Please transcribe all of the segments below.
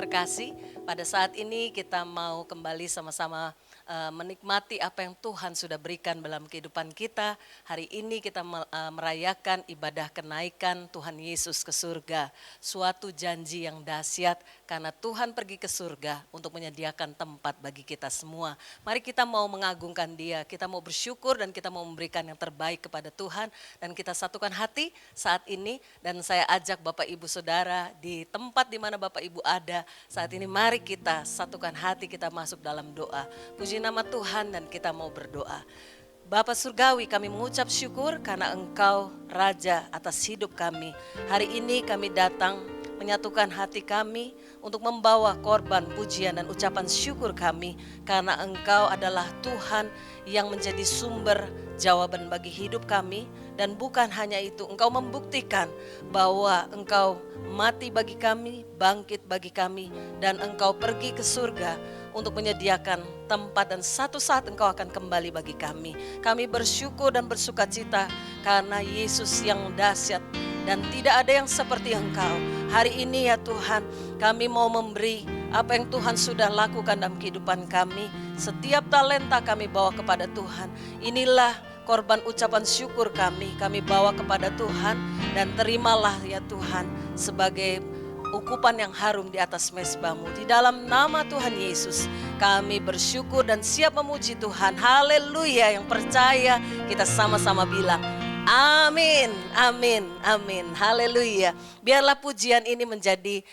terkasih, pada saat ini kita mau kembali sama-sama menikmati apa yang Tuhan sudah berikan dalam kehidupan kita. Hari ini kita merayakan ibadah kenaikan Tuhan Yesus ke surga. Suatu janji yang dahsyat karena Tuhan pergi ke surga untuk menyediakan tempat bagi kita semua. Mari kita mau mengagungkan Dia, kita mau bersyukur dan kita mau memberikan yang terbaik kepada Tuhan. Dan kita satukan hati saat ini dan saya ajak Bapak Ibu Saudara di tempat di mana Bapak Ibu ada. Saat ini mari kita satukan hati, kita masuk dalam doa. Puji nama Tuhan dan kita mau berdoa. Bapa Surgawi, kami mengucap syukur karena Engkau Raja atas hidup kami. Hari ini kami datang menyatukan hati kami untuk membawa korban pujian dan ucapan syukur kami. Karena Engkau adalah Tuhan yang menjadi sumber jawaban bagi hidup kami. Dan bukan hanya itu, Engkau membuktikan bahwa Engkau mati bagi kami, bangkit bagi kami, dan Engkau pergi ke surga untuk menyediakan tempat dan satu saat Engkau akan kembali bagi kami. Kami bersyukur dan bersuka cita karena Yesus yang dahsyat dan tidak ada yang seperti Engkau. Hari ini ya Tuhan, kami mau memberi apa yang Tuhan sudah lakukan dalam kehidupan kami. Setiap talenta kami bawa kepada Tuhan. Inilah korban ucapan syukur kami bawa kepada Tuhan dan terimalah ya Tuhan sebagai ukupan yang harum di atas mezbah-Mu. Di dalam nama Tuhan Yesus kami bersyukur dan siap memuji Tuhan. Haleluya, yang percaya kita sama-sama bilang amin, amin, amin, haleluya. Biarlah pujian ini menjadi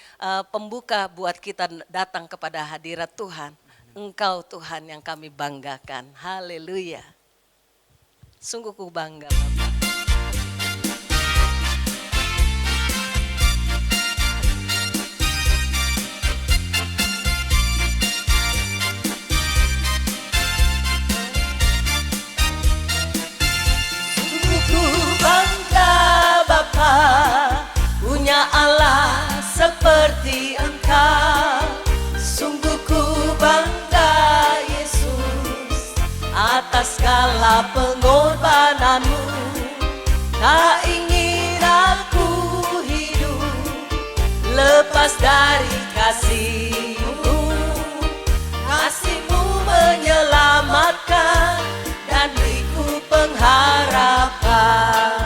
pembuka buat kita datang kepada hadirat Tuhan. Engkau Tuhan yang kami banggakan, haleluya. Sungguh ku bangga Bapak. Sungguh ku bangga Bapa, punya Allah seperti Engkau. Sungguh ku bangga Yesus atas segala pengorbananmu. Tak ingin aku hidup lepas dari kasih-Mu. Kasih-Mu menyelamatkan dan beriku pengharapan.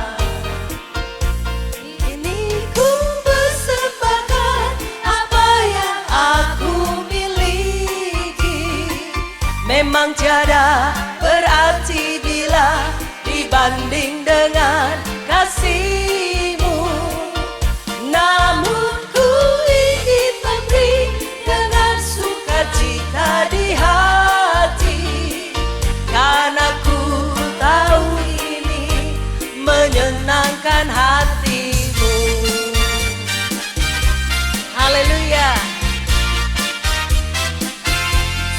Ini ku persembahkan apa yang aku miliki. Memang tiada berarti bila dibanding dengan kasih-Mu. Namun ku ingin memberi dengan sukacita di hati. Karena ku tahu ini menyenangkan hati-Mu. Haleluya.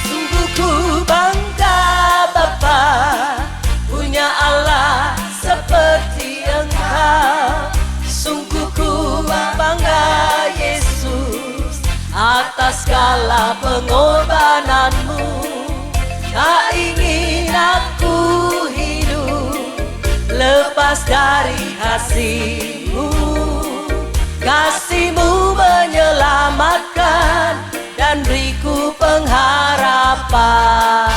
Sungguh ku bangga Bapa, punya Allah seperti Engkau. Sungguh ku bangga Yesus atas segala pengorbananmu. Tak ingin aku hidup lepas dari kasih-Mu. Kasih-Mu menyelamatkan dan beriku pengharapan.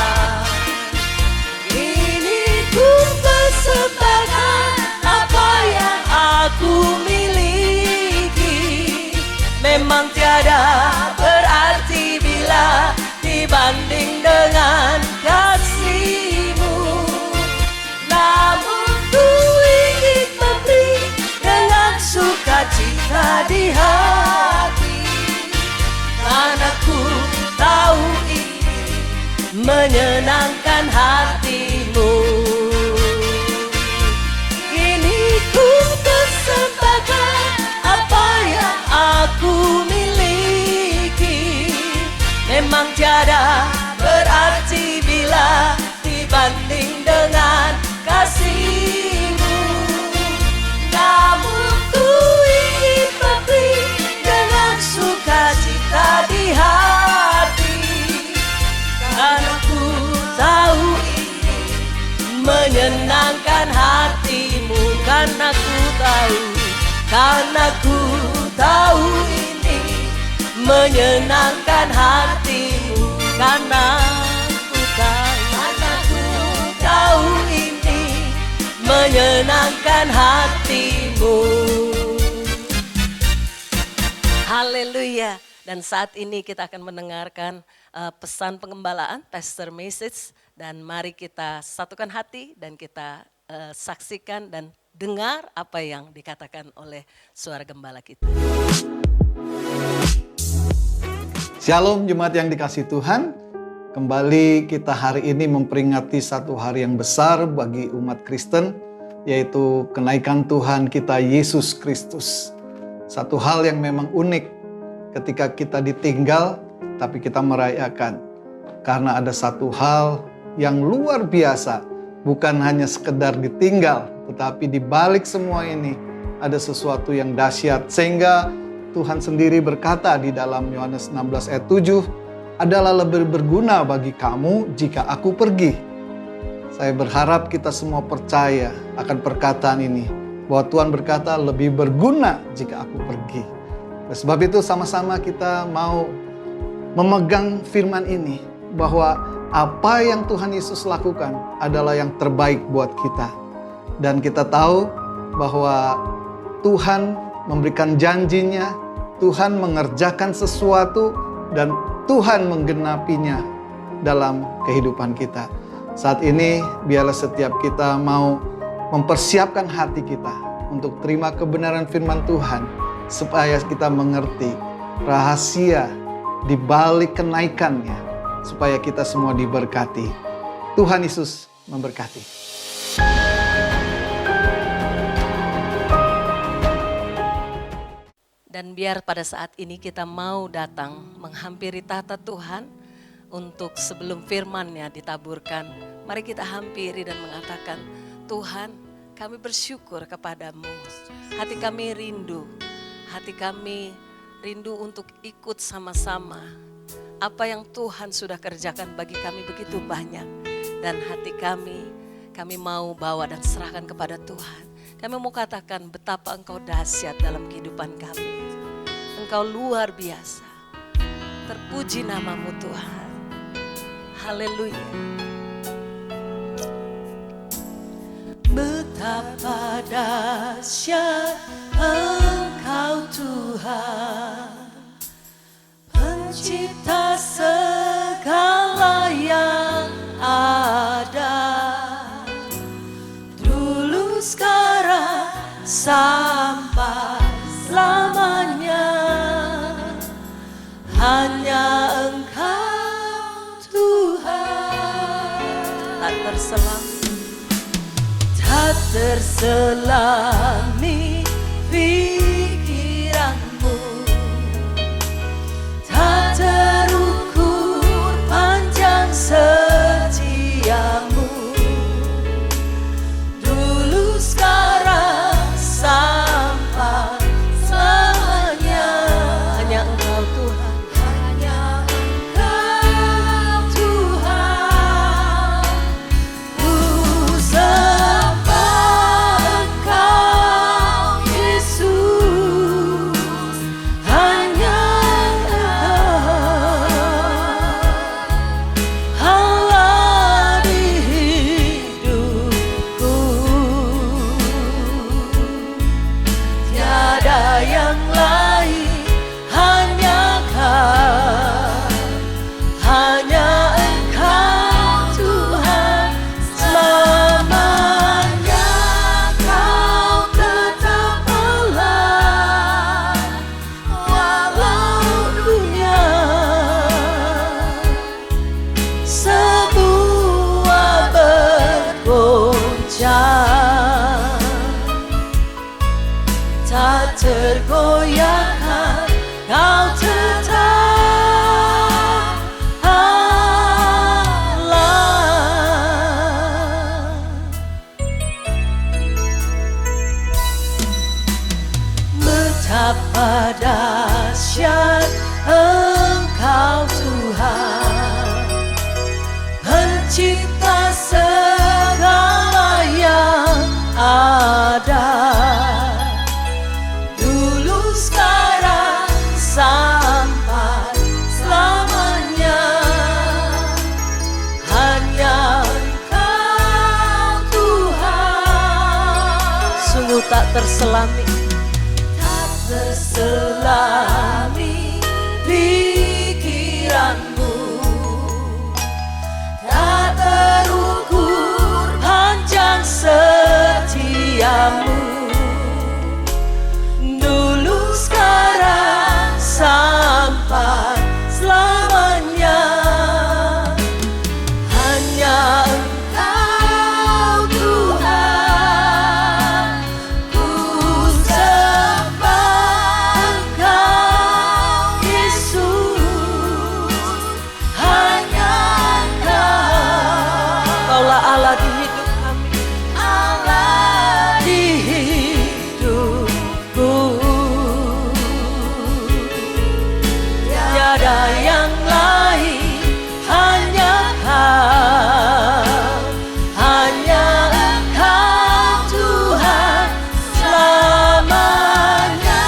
Persembahkan apa yang aku miliki. Memang tiada berarti bila dibanding dengan kasih-Mu. Namun ku ingin memberi dengan sukacita di hati. Karena ku tahu ini menyenangkan hati-Mu. Apa yang aku miliki. Memang tiada berarti bila dibanding dengan kasih-Mu. Namun ku ingin memberi dengan sukacita di hati. Karena ku tahu ini menyenangkan hati-Mu. Karena ku tahu ini menyenangkan hatimu, karena ku tahu ini menyenangkan hatimu. Haleluya. Dan saat ini kita akan mendengarkan pesan pengembalaan, pastor message. Dan mari kita satukan hati dan kita saksikan dan dengar apa yang dikatakan oleh suara gembala kita. Shalom jemaat yang dikasihi Tuhan. Kembali kita hari ini memperingati satu hari yang besar bagi umat Kristen, yaitu kenaikan Tuhan kita Yesus Kristus. Satu hal yang memang unik ketika kita ditinggal, tapi kita merayakan. Karena ada satu hal yang luar biasa, bukan hanya sekedar ditinggal, tetapi di balik semua ini ada sesuatu yang dahsyat. Sehingga Tuhan sendiri berkata di dalam Yohanes 16 ayat 7, adalah lebih berguna bagi kamu jika aku pergi. Saya berharap kita semua percaya akan perkataan ini, bahwa Tuhan berkata lebih berguna jika aku pergi. Sebab itu sama-sama kita mau memegang firman ini, bahwa apa yang Tuhan Yesus lakukan adalah yang terbaik buat kita. Dan kita tahu bahwa Tuhan memberikan janjinya, Tuhan mengerjakan sesuatu, dan Tuhan menggenapinya dalam kehidupan kita. Saat ini biarlah setiap kita mau mempersiapkan hati kita untuk terima kebenaran firman Tuhan, supaya kita mengerti rahasia di balik kenaikannya, supaya kita semua diberkati. Tuhan Yesus memberkati. Dan biar pada saat ini kita mau datang menghampiri tahta Tuhan, untuk sebelum firman-Nya ditaburkan, mari kita hampiri dan mengatakan, Tuhan, kami bersyukur kepadamu. Hati kami rindu untuk ikut sama-sama. Apa yang Tuhan sudah kerjakan bagi kami begitu banyak. Dan hati kami mau bawa dan serahkan kepada Tuhan. Kami mau katakan betapa Engkau dahsyat dalam kehidupan kami. Engkau luar biasa. Terpuji nama-Mu Tuhan. Haleluya. Betapa dahsyat Engkau Tuhan, pencipta segala yang ada, dulu sekarang sampai selamanya. Hanya Engkau Tuhan, tak terselami pikiranmu, tak terukur panjang setiamu, dulu sekarang sampai selamanya. Hanya Engkau Tuhan, hanya Engkau Tuhan, ku sembah Engkau. terselami, tak terselami pikiranmu, tak terukur panjang setiamu, dulu sekarang sampai selamanya. Hanya Engkau Tuhan, ku sembah Engkau Yesus. Hanya Engkau, Kaulah Allah di hidup kami, Allah di hidupku. Tiada yang lain, hanya Kau, hanya Engkau Tuhan selamanya.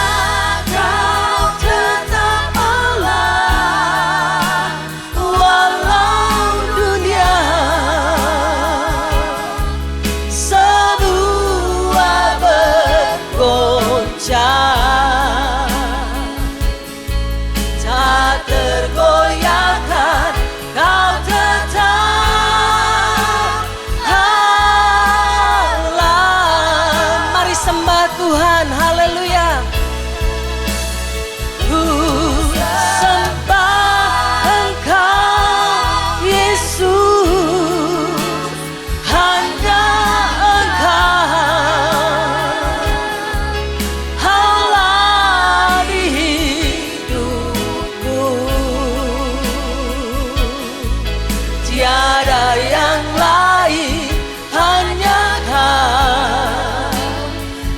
Kau tetap Allah, walau dunia semua bergoncang, tak tergoyahkan, Kau tetap Allah. Mari sembah Tuhan, haleluya. Ku sembah Engkau Yesus, hanya Engkau Allah di hidupku. Tiada yang lain, hanya Kau,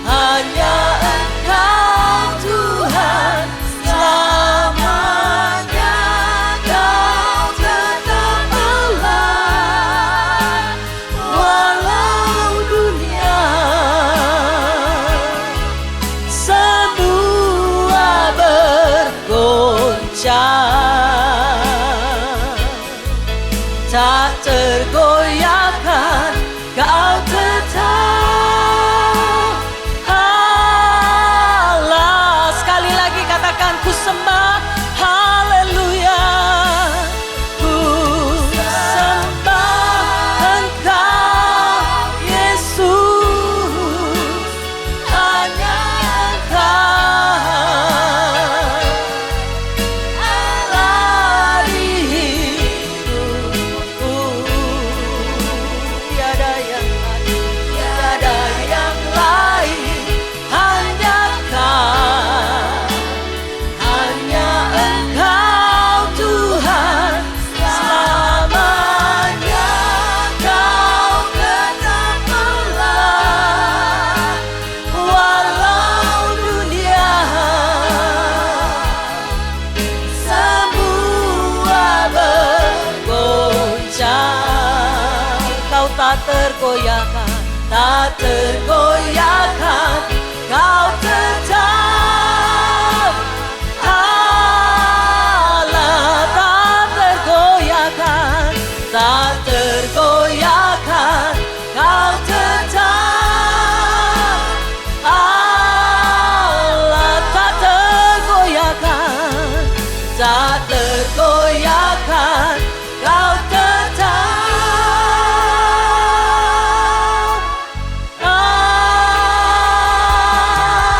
hanya Engkau Tuhan selamanya. Kau tetap Allah, walau dunia semua bergoncang, tak tergoyahkan, Kau tetap Allah. Sekali lagi katakan, ku sembah, haleluya. Ku sembah Engkau Yesus, hanya Engkau Allah di hidupku. Tiada yang lain, tiada yang lain, hanya Kau, hanya Engkau Tuhan selamanya. Kau tetap Allah, walau dunia semua bergoncang. Kau tak tergoyahkan, tak tergoyahkan, Kau tetap Allah, tak tergoyahkan, tak tergoyahkan, Kau tetap Allah, tak tergoyahkan, tak tergoyahkan, Kau tetap Allah.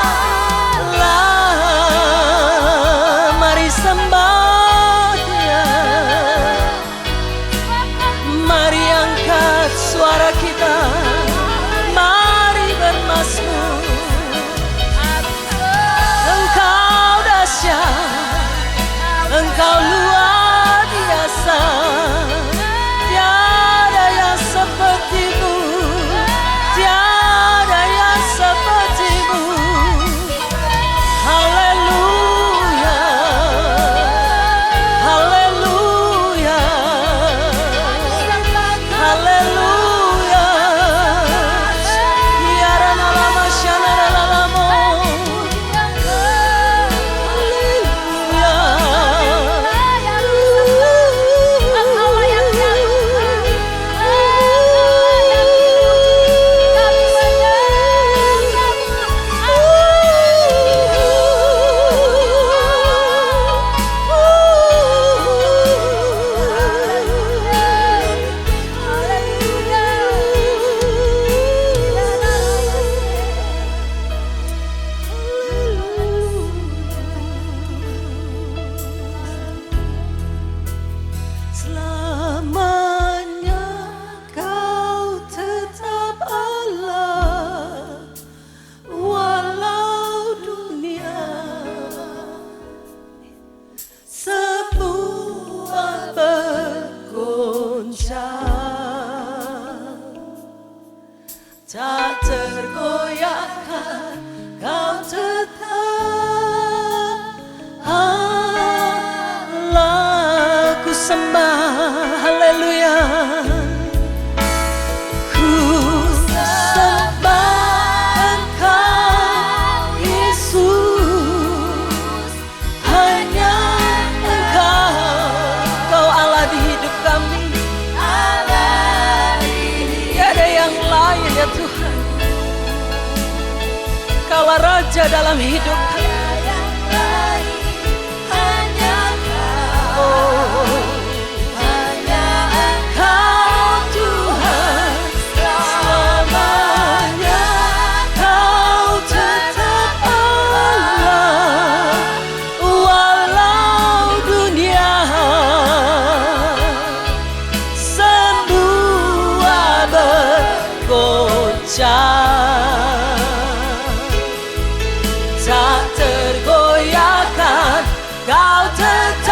tak tergoyahkan, Kau tetap Allah. Ku sembah, haleluya. Ku sembah Engkau Yesus, hanya Engkau Allah di hidup kami. Tiada yang lain ya Tuhan. Kaulah Raja dalam hidup kami. Tak tergoyahkan, Kau tetap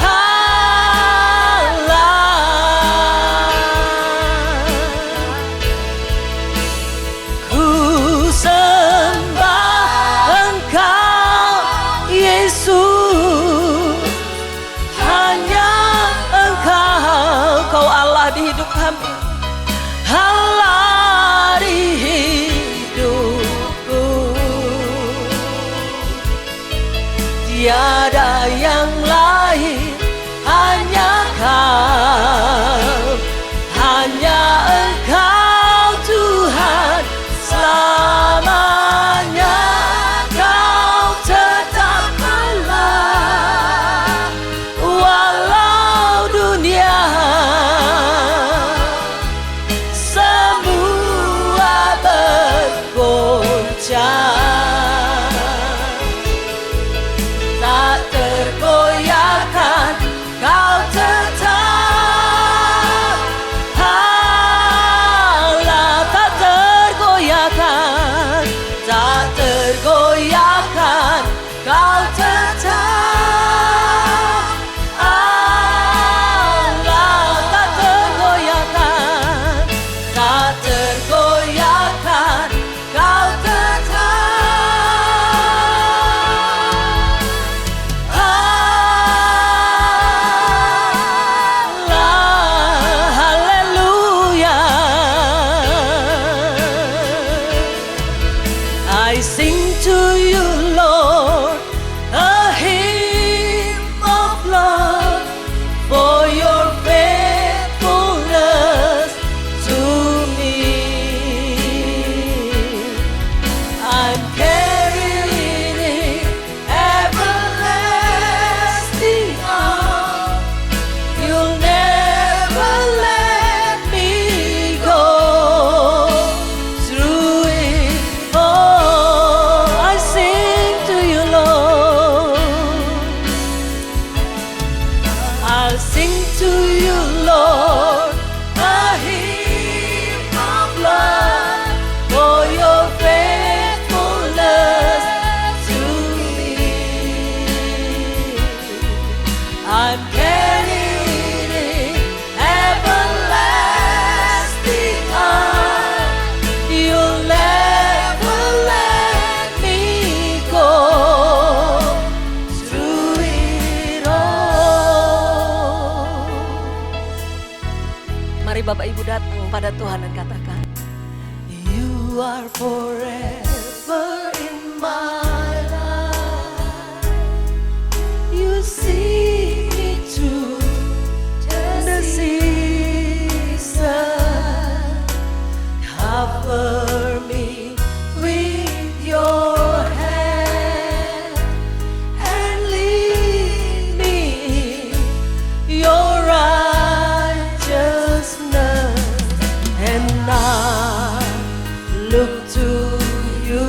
Allah. Ku sembah Engkau Yesus, hanya Engkau, Kau Allah di hidup kami. Allah di hidupku, tiada yang lain, hanya Kau, hanya Engkau Tuhan selamanya. Kau tetap Allah, walau dunia tak tergoyahkan, Kau tetap Allah. Tak tergoyahkan, tak tergoyahkan, Kau tetap Allah. Tak tergoyahkan, tak tergoyahkan, Kau I sing to you, Lord, a hymn of love for your faithfulness to me. I'm carrying everlasting arms. You'll never let me go. Through it all, I sing to you, Lord. I'll sing to you, Lord, a hymn of love for your faithfulness to me. I'm carrying everlasting arms. You'll never let me go. Through it all. Mari Bapak Ibu datang pada Tuhan dan katakan, You are forever in my life. You see me through the season. Cover me with your hand and lead me in your righteousness. And I look to you.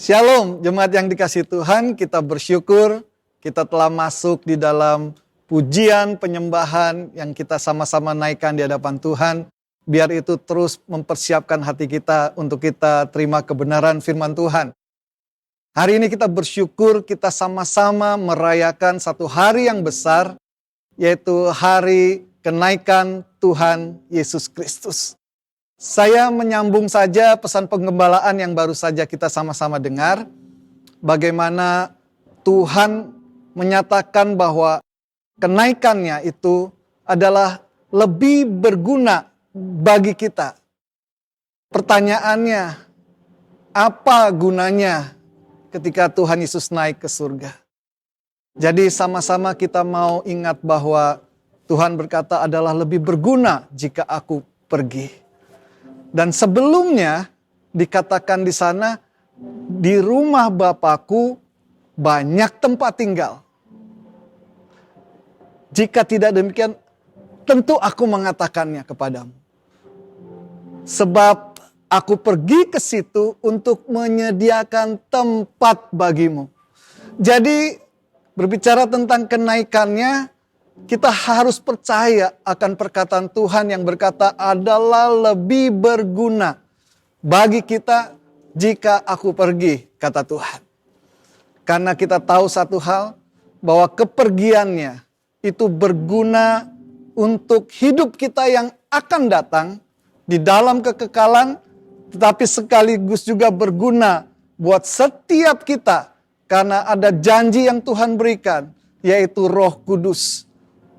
Shalom, jemaat yang dikasihi Tuhan, kita bersyukur kita telah masuk di dalam pujian penyembahan yang kita sama-sama naikkan di hadapan Tuhan. Biar itu terus mempersiapkan hati kita untuk kita terima kebenaran firman Tuhan. Hari ini kita bersyukur kita sama-sama merayakan satu hari yang besar, yaitu hari kenaikan Tuhan Yesus Kristus. Saya menyambung saja pesan penggembalaan yang baru saja kita sama-sama dengar. Bagaimana Tuhan menyatakan bahwa kenaikannya itu adalah lebih berguna bagi kita. Pertanyaannya, apa gunanya ketika Tuhan Yesus naik ke surga? Jadi sama-sama kita mau ingat bahwa Tuhan berkata adalah lebih berguna jika aku pergi. Dan sebelumnya dikatakan di sana, di rumah Bapakku banyak tempat tinggal. Jika tidak demikian, tentu aku mengatakannya kepadamu. Sebab aku pergi ke situ untuk menyediakan tempat bagimu. Jadi berbicara tentang kenaikannya, kita harus percaya akan perkataan Tuhan yang berkata adalah lebih berguna bagi kita jika aku pergi, kata Tuhan. Karena kita tahu satu hal, bahwa kepergiannya itu berguna untuk hidup kita yang akan datang di dalam kekekalan, tetapi sekaligus juga berguna buat setiap kita karena ada janji yang Tuhan berikan, yaitu Roh Kudus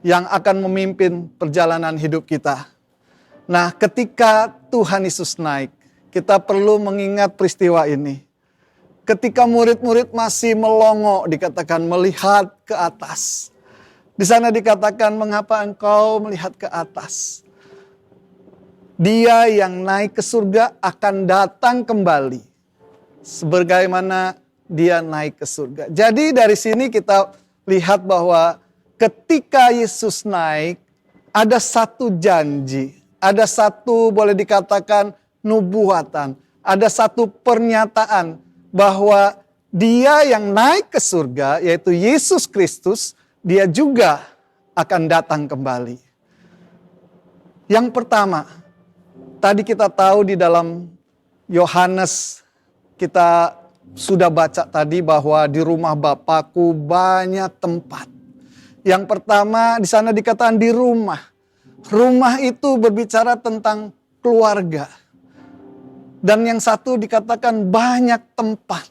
yang akan memimpin perjalanan hidup kita. Nah, ketika Tuhan Yesus naik, kita perlu mengingat peristiwa ini. Ketika murid-murid masih melongo, dikatakan melihat ke atas. Di sana dikatakan, mengapa engkau melihat ke atas? Dia yang naik ke surga akan datang kembali. Sebagaimana dia naik ke surga. Jadi dari sini kita lihat bahwa ketika Yesus naik, ada satu janji, ada satu boleh dikatakan nubuatan, ada satu pernyataan bahwa dia yang naik ke surga, yaitu Yesus Kristus, dia juga akan datang kembali. Yang pertama, tadi kita tahu di dalam Yohanes, kita sudah baca tadi bahwa di rumah Bapakku banyak tempat. Yang pertama di sana dikatakan di rumah. Rumah itu berbicara tentang keluarga. Dan yang satu dikatakan banyak tempat.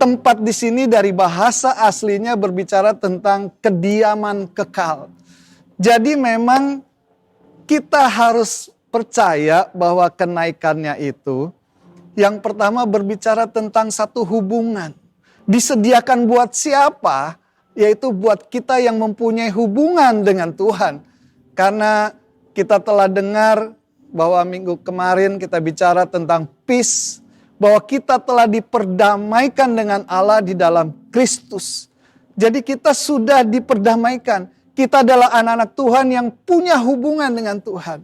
Tempat di sini dari bahasa aslinya berbicara tentang kediaman kekal. Jadi memang kita harus percaya bahwa kenaikannya itu yang pertama berbicara tentang satu hubungan. Disediakan buat siapa? Yaitu buat kita yang mempunyai hubungan dengan Tuhan. Karena kita telah dengar bahwa minggu kemarin kita bicara tentang peace. Bahwa kita telah diperdamaikan dengan Allah di dalam Kristus. Jadi kita sudah diperdamaikan. Kita adalah anak-anak Tuhan yang punya hubungan dengan Tuhan.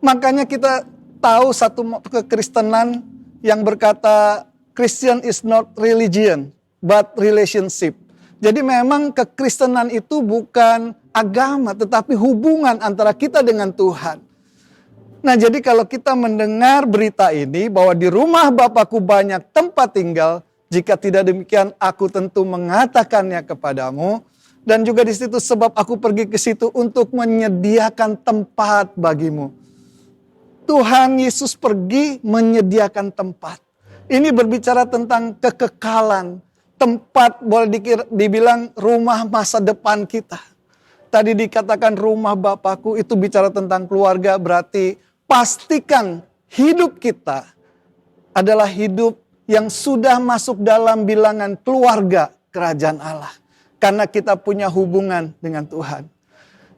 Makanya kita tahu satu kekristenan yang berkata Christian is not religion but relationship. Jadi memang kekristenan itu bukan agama, tetapi hubungan antara kita dengan Tuhan. Nah, jadi kalau kita mendengar berita ini bahwa di rumah Bapakku banyak tempat tinggal, jika tidak demikian aku tentu mengatakannya kepadamu. Dan juga di situ sebab aku pergi ke situ untuk menyediakan tempat bagimu. Tuhan Yesus pergi menyediakan tempat. Ini berbicara tentang kekekalan. Tempat boleh dibilang rumah masa depan kita. Tadi dikatakan rumah Bapakku itu bicara tentang keluarga, berarti pastikan hidup kita adalah hidup yang sudah masuk dalam bilangan keluarga kerajaan Allah. Karena kita punya hubungan dengan Tuhan.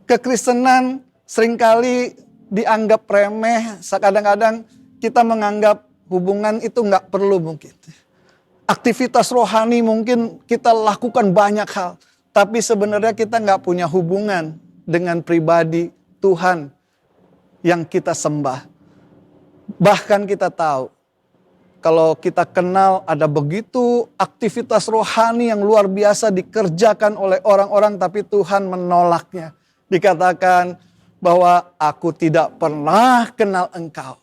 Kekristenan seringkali dianggap remeh, kadang-kadang kita menganggap hubungan itu nggak perlu mungkin. Aktivitas rohani mungkin kita lakukan banyak hal. Tapi sebenarnya kita nggak punya hubungan dengan pribadi Tuhan yang kita sembah. Bahkan kita tahu kalau kita kenal ada begitu aktivitas rohani yang luar biasa dikerjakan oleh orang-orang tapi Tuhan menolaknya. Dikatakan bahwa aku tidak pernah kenal engkau.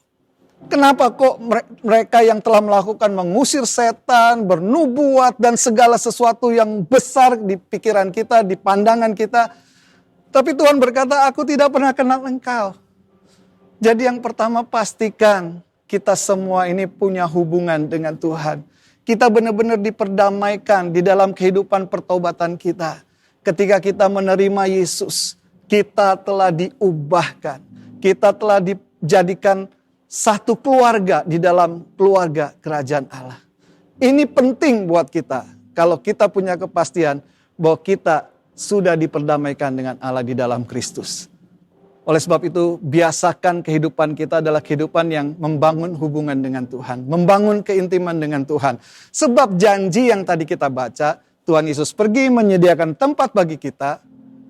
Kenapa kok mereka yang telah melakukan mengusir setan, bernubuat dan segala sesuatu yang besar di pikiran kita, di pandangan kita. Tapi Tuhan berkata aku tidak pernah kenal engkau. Jadi yang pertama pastikan kita semua ini punya hubungan dengan Tuhan. Kita benar-benar diperdamaikan di dalam kehidupan pertobatan kita. Ketika kita menerima Yesus, kita telah diubahkan. Kita telah dijadikan satu keluarga di dalam keluarga kerajaan Allah. Ini penting buat kita. Kalau kita punya kepastian bahwa kita sudah diperdamaikan dengan Allah di dalam Kristus. Oleh sebab itu, biasakan kehidupan kita adalah kehidupan yang membangun hubungan dengan Tuhan. Membangun keintiman dengan Tuhan. Sebab janji yang tadi kita baca, Tuhan Yesus pergi menyediakan tempat bagi kita,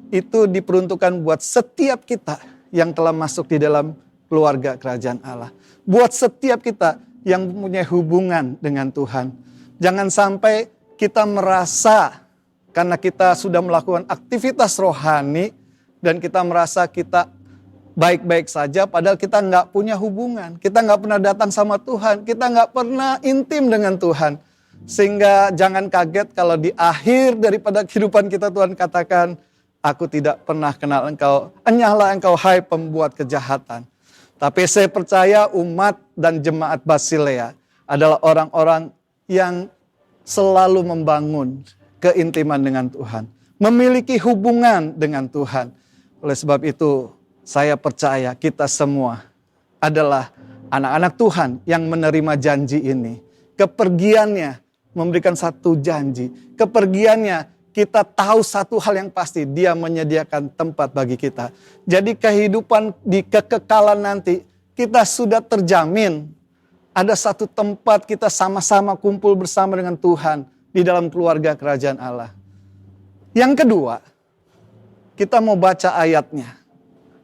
itu diperuntukkan buat setiap kita yang telah masuk di dalam keluarga kerajaan Allah. Buat setiap kita yang mempunyai hubungan dengan Tuhan. Jangan sampai kita merasa, karena kita sudah melakukan aktivitas rohani, dan kita merasa kita baik-baik saja, padahal kita nggak punya hubungan. Kita nggak pernah datang sama Tuhan. Kita nggak pernah intim dengan Tuhan. Sehingga jangan kaget kalau di akhir daripada kehidupan kita Tuhan katakan, aku tidak pernah kenal engkau. Enyahlah engkau hai pembuat kejahatan. Tapi saya percaya umat dan jemaat Basilea adalah orang-orang yang selalu membangun keintiman dengan Tuhan. Memiliki hubungan dengan Tuhan. Oleh sebab itu, saya percaya kita semua adalah anak-anak Tuhan yang menerima janji ini. Kepergiannya memberikan satu janji. Kepergiannya kita tahu satu hal yang pasti. Dia menyediakan tempat bagi kita. Jadi kehidupan di kekekalan nanti kita sudah terjamin. Ada satu tempat kita sama-sama kumpul bersama dengan Tuhan di dalam keluarga kerajaan Allah. Yang kedua, kita mau baca ayatnya.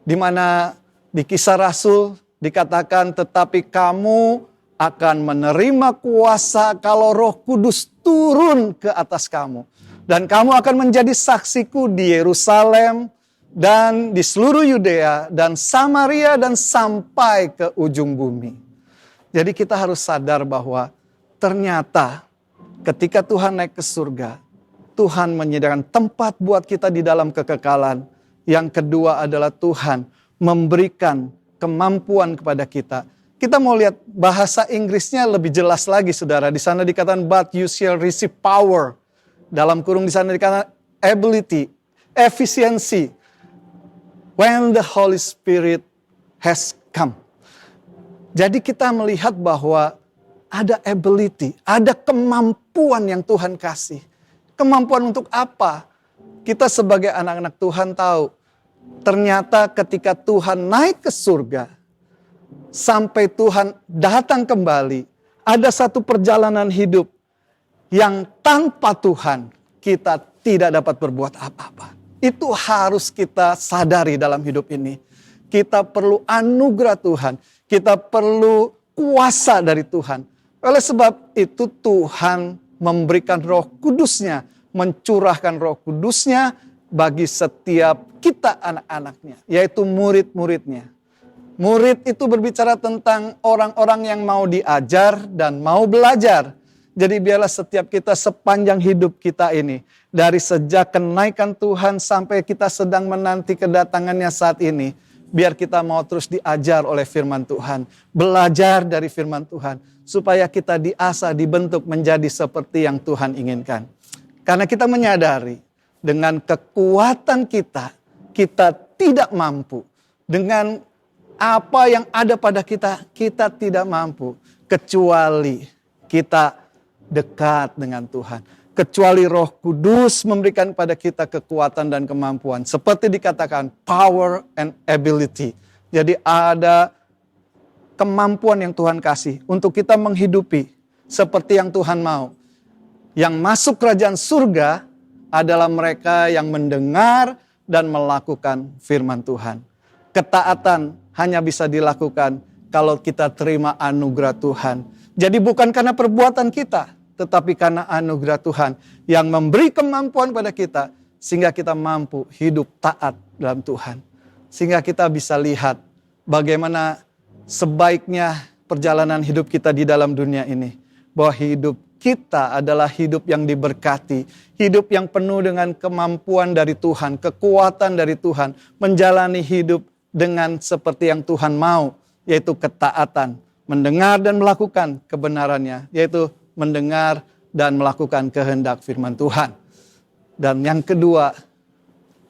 Di mana di Kisah Rasul dikatakan, tetapi kamu akan menerima kuasa kalau Roh Kudus turun ke atas kamu. Dan kamu akan menjadi saksiku di Yerusalem dan di seluruh Yudea dan Samaria dan sampai ke ujung bumi. Jadi kita harus sadar bahwa ternyata ketika Tuhan naik ke surga, Tuhan menyediakan tempat buat kita di dalam kekekalan. Yang kedua adalah Tuhan memberikan kemampuan kepada kita. Kita mau lihat bahasa Inggrisnya lebih jelas lagi saudara. Di sana dikatakan but you shall receive power. Dalam kurung di sana dikatakan ability, efficiency. When the Holy Spirit has come. Jadi kita melihat bahwa ada ability, ada kemampuan yang Tuhan kasih. Kemampuan untuk apa? Kita sebagai anak-anak Tuhan tahu, ternyata ketika Tuhan naik ke surga, sampai Tuhan datang kembali, ada satu perjalanan hidup yang tanpa Tuhan kita tidak dapat berbuat apa-apa. Itu harus kita sadari dalam hidup ini. Kita perlu anugerah Tuhan, kita perlu kuasa dari Tuhan. Oleh sebab itu Tuhan memberikan Roh Kudus-Nya, mencurahkan Roh Kudus-Nya bagi setiap kita anak-anaknya, yaitu murid-muridnya. Murid itu berbicara tentang orang-orang yang mau diajar dan mau belajar. Jadi biarlah setiap kita sepanjang hidup kita ini, dari sejak kenaikan Tuhan sampai kita sedang menanti kedatangannya saat ini, biar kita mau terus diajar oleh firman Tuhan, belajar dari firman Tuhan, supaya kita diasah, dibentuk menjadi seperti yang Tuhan inginkan. Karena kita menyadari dengan kekuatan kita, kita tidak mampu. Dengan apa yang ada pada kita, kita tidak mampu. Kecuali kita dekat dengan Tuhan. Kecuali Roh Kudus memberikan pada kita kekuatan dan kemampuan. Seperti dikatakan power and ability. Jadi ada kemampuan yang Tuhan kasih untuk kita menghidupi seperti yang Tuhan mau. Yang masuk kerajaan surga adalah mereka yang mendengar dan melakukan firman Tuhan. Ketaatan hanya bisa dilakukan kalau kita terima anugerah Tuhan. Jadi bukan karena perbuatan kita, tetapi karena anugerah Tuhan yang memberi kemampuan pada kita, sehingga kita mampu hidup taat dalam Tuhan. Sehingga kita bisa lihat bagaimana sebaiknya perjalanan hidup kita di dalam dunia ini. Bahwa hidup kita adalah hidup yang diberkati. Hidup yang penuh dengan kemampuan dari Tuhan, kekuatan dari Tuhan. Menjalani hidup dengan seperti yang Tuhan mau, yaitu ketaatan. Mendengar dan melakukan kebenarannya, yaitu mendengar dan melakukan kehendak firman Tuhan. Dan yang kedua,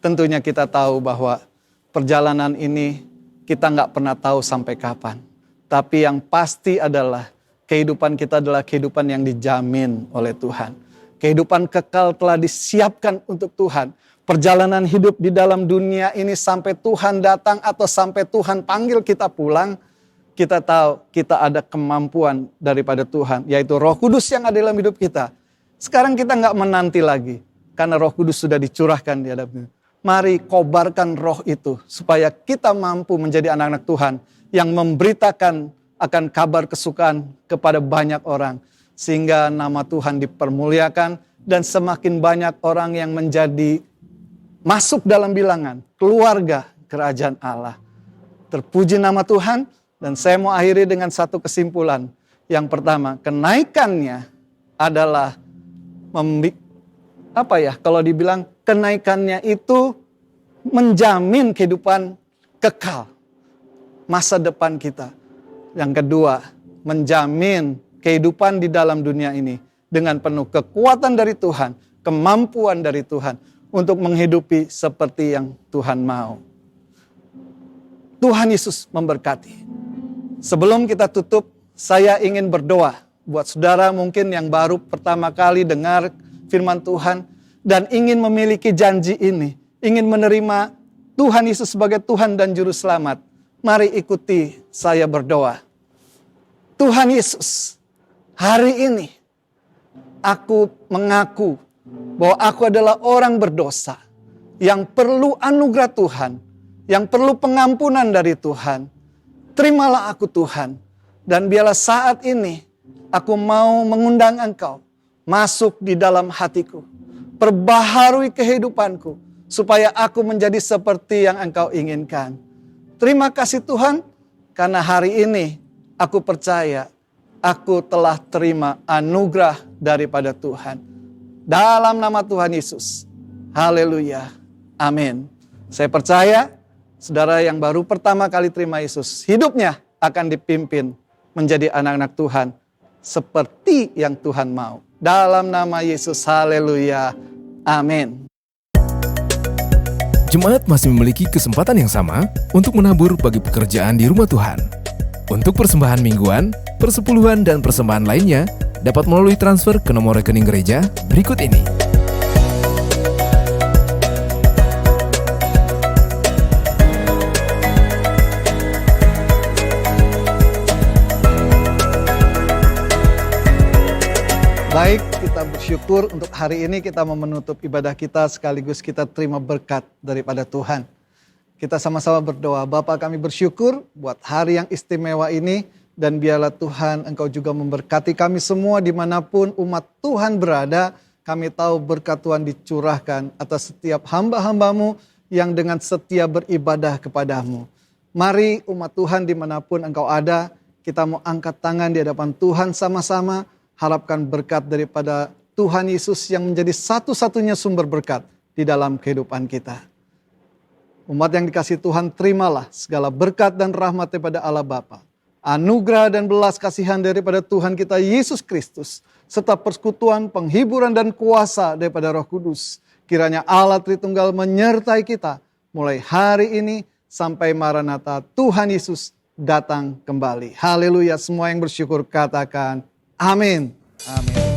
tentunya kita tahu bahwa perjalanan ini kita nggak pernah tahu sampai kapan. Tapi yang pasti adalah kehidupan kita adalah kehidupan yang dijamin oleh Tuhan. Kehidupan kekal telah disiapkan untuk Tuhan. Perjalanan hidup di dalam dunia ini sampai Tuhan datang atau sampai Tuhan panggil kita pulang, kita tahu kita ada kemampuan daripada Tuhan, yaitu Roh Kudus yang ada dalam hidup kita. Sekarang kita nggak menanti lagi, karena Roh Kudus sudah dicurahkan di hadapan. Mari kobarkan roh itu, supaya kita mampu menjadi anak-anak Tuhan, yang memberitakan akan kabar kesukaan kepada banyak orang. Sehingga nama Tuhan dipermuliakan, dan semakin banyak orang yang menjadi masuk dalam bilangan keluarga kerajaan Allah. Terpuji nama Tuhan. Dan saya mau akhiri dengan satu kesimpulan. Yang pertama, kenaikannya adalah kalau dibilang kenaikannya itu menjamin kehidupan kekal, masa depan kita. Yang kedua, menjamin kehidupan di dalam dunia ini dengan penuh kekuatan dari Tuhan, kemampuan dari Tuhan untuk menghidupi seperti yang Tuhan mau. Tuhan Yesus memberkati. Sebelum kita tutup, saya ingin berdoa buat saudara mungkin yang baru pertama kali dengar firman Tuhan dan ingin memiliki janji ini, ingin menerima Tuhan Yesus sebagai Tuhan dan Juru Selamat. Mari ikuti saya berdoa. Tuhan Yesus, hari ini aku mengaku bahwa aku adalah orang berdosa yang perlu anugerah Tuhan, yang perlu pengampunan dari Tuhan. Terimalah aku Tuhan, dan biarlah saat ini aku mau mengundang Engkau masuk di dalam hatiku. Perbaharui kehidupanku, supaya aku menjadi seperti yang Engkau inginkan. Terima kasih Tuhan, karena hari ini aku percaya aku telah terima anugerah daripada Tuhan. Dalam nama Tuhan Yesus. Haleluya. Amin. Saya percaya saudara yang baru pertama kali terima Yesus, hidupnya akan dipimpin menjadi anak-anak Tuhan seperti yang Tuhan mau. Dalam nama Yesus, haleluya. Amin. Jemaat masih memiliki kesempatan yang sama untuk menabur bagi pekerjaan di rumah Tuhan. Untuk persembahan mingguan, persepuluhan, dan persembahan lainnya dapat melalui transfer ke nomor rekening gereja berikut ini. Baik, kita bersyukur untuk hari ini kita mau menutup ibadah kita sekaligus kita terima berkat daripada Tuhan. Kita sama-sama berdoa. Bapa, kami bersyukur buat hari yang istimewa ini, dan biarlah Tuhan Engkau juga memberkati kami semua dimanapun umat Tuhan berada. Kami tahu berkat Tuhan dicurahkan atas setiap hamba-hambamu yang dengan setia beribadah kepadamu. Mari umat Tuhan dimanapun Engkau ada, kita mau angkat tangan di hadapan Tuhan sama-sama. Harapkan berkat daripada Tuhan Yesus yang menjadi satu-satunya sumber berkat di dalam kehidupan kita. Umat yang dikasihi Tuhan, terimalah segala berkat dan rahmat daripada Allah Bapa, anugerah dan belas kasihan daripada Tuhan kita Yesus Kristus, serta persekutuan, penghiburan dan kuasa daripada Roh Kudus. Kiranya Allah Tritunggal menyertai kita mulai hari ini sampai Maranatha Tuhan Yesus datang kembali. Haleluya, semua yang bersyukur katakan amin. Amin.